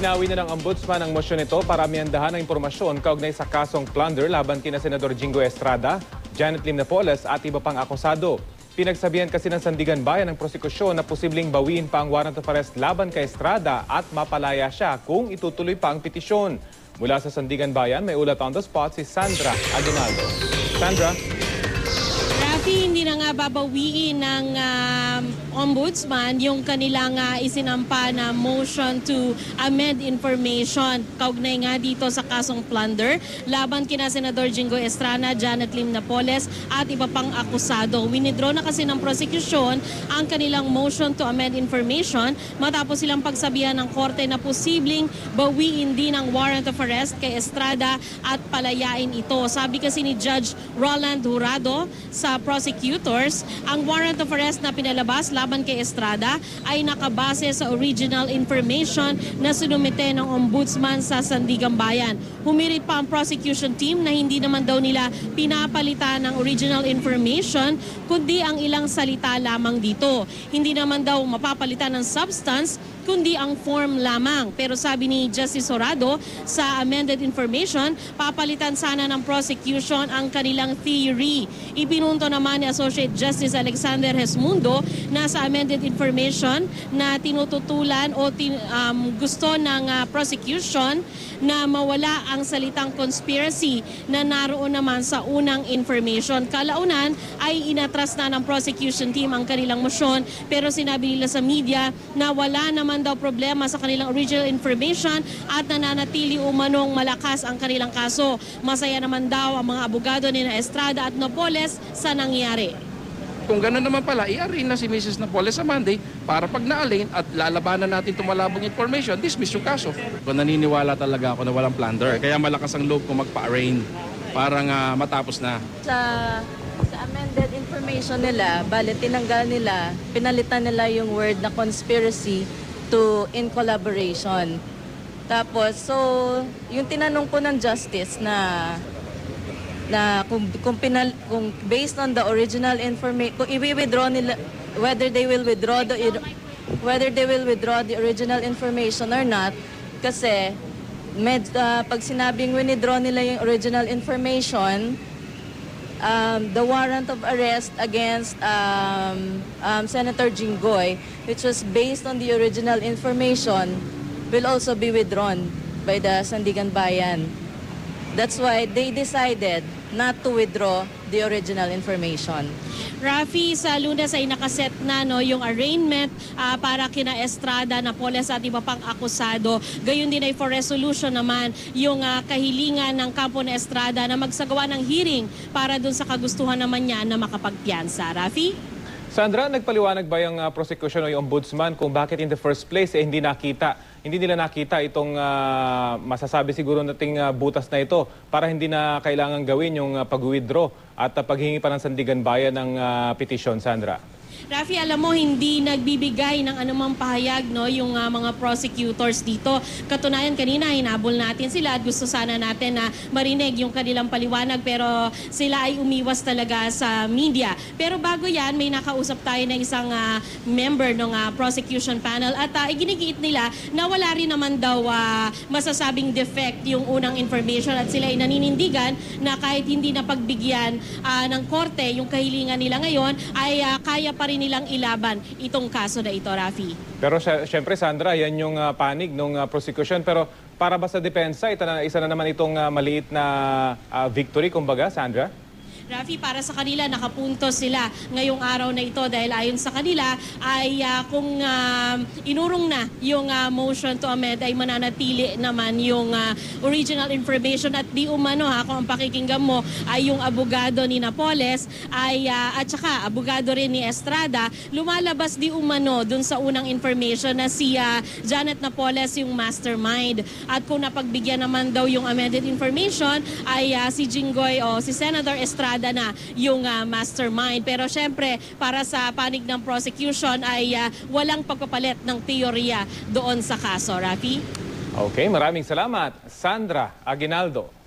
Binawi na ng Ombudsman ang motion nito para amyandahan ang impormasyon kaugnay sa kasong plunder laban kina Senador Jingo Estrada, Janet Lim Napoles at iba pang akusado. Pinagsabihan kasi ng Sandigan Bayan ng prosekusyon na posibleng bawiin pa ang warrant of arrest laban kay Estrada at mapalaya siya kung itutuloy pa ang petisyon. Mula sa Sandigan Bayan, may ulat on the spot si Sandra Aguinaldo. Sandra? Rafi, hindi na nga babawiin ng Ombudsman yung kanilang isinampa na motion to amend information kaugnay nga dito sa kasong plunder laban kina Senador Jingo Estrada, Janet Lim Napoles at iba pang akusado. Winidraw na kasi ng prosecution ang kanilang motion to amend information matapos silang pagsabihan ng korte na posibleng bawiin din ang warrant of arrest kay Estrada at palayain ito. Sabi kasi ni Judge Roland Jurado sa prosecutors, ang warrant of arrest na pinalabas laban kay Estrada ay nakabase sa original information na sinumite ng Ombudsman sa Sandigan Bayan. Humirit pa ang prosecution team na hindi naman daw nila pinapalitan ng original information kundi ang ilang salita lamang dito. Hindi naman daw mapapalitan ng substance kundi ang form lamang. Pero sabi ni Justice Jurado, sa amended information, papalitan sana ng prosecution ang kanilang theory. Ipinunto naman ni Associate Justice Alexander Hesmundo na sa amended information na tinututulan o gusto ng prosecution na mawala ang salitang conspiracy na naroon naman sa unang information. Kalaunan ay inatras na ng prosecution team ang kanilang motion pero sinabi nila sa media na wala naman daw problema sa kanilang original information at nananatili umanong malakas ang kanilang kaso. Masaya naman daw ang mga abogado ni Estrada at Napoles sa nangyari. Kung gano'n naman pala, i-arraign na si Mrs. Napoles sa Monday para pag na-arraign at lalabanan natin itong malabong information, dismiss yung kaso. Kung naniniwala talaga ako na walang plunder, kaya malakas ang loob ko magpa-arraign para nga matapos na. Sa amended information nila, bale tinanggal nila, pinalitan nila yung word na conspiracy to in collaboration. Tapos, so, yung tinanong po ng justice na kung based on the original information, kung i-withdraw nila, whether they will withdraw the original information or not, kasi pag sinabing withdraw nila yung original information, the warrant of arrest against Senator Jinggoy, which was based on the original information, will also be withdrawn by the Sandigan Bayan. That's why they decided not to withdraw the original information. Rafi, sa Lunes ay nakaset na yung arraignment para kina Estrada, Napoles at iba pang akusado. Gayon din ay for resolution naman yung kahilingan ng kampo na Estrada na magsagawa ng hearing para dun sa kagustuhan naman niya na makapagpiyansa. Rafi? Sandra, nagpaliwanag ba yung prosecution o yung ombudsman kung bakit in the first place hindi nila nakita itong masasabi siguro nating butas na ito para hindi na kailangan gawin yung pag-withdraw at paghingi pa ng Sandigan Bayan ng petisyon, Sandra? Rafi, alam mo, hindi nagbibigay ng anumang pahayag yung mga prosecutors dito. Katunayan, kanina hinabol natin sila at gusto sana natin na marinig yung kanilang paliwanag pero sila ay umiwas talaga sa media. Pero bago yan, may nakausap tayo ng isang member ng prosecution panel at iginigiit nila na wala rin naman daw masasabing defect yung unang information at sila ay naninindigan na kahit hindi na pagbigyan ng korte yung kahilingan nila ngayon ay kaya pa rin nilang ilaban itong kaso na ito, Rafi. Pero syempre, Sandra, yan yung panig ng prosecution. Pero para ba sa depensa, isa na naman itong maliit na victory, kumbaga, Sandra? Rafi, para sa kanila, nakapunto sila ngayong araw na ito dahil ayon sa kanila ay kung inurong na yung motion to amend ay mananatili naman yung original information at di umano kung ang pakikinggan mo ay yung abogado ni Napoles ay at saka abogado rin ni Estrada, lumalabas di umano dun sa unang information na si Janet Napoles yung mastermind. At kung napagbigyan naman daw yung amended information ay si Jinggoy o si Senator Estrada na yung mastermind. Pero syempre, para sa panig ng prosecution ay walang pagpapalit ng teorya doon sa kaso. Rafi? Okay, maraming salamat, Sandra Aguinaldo.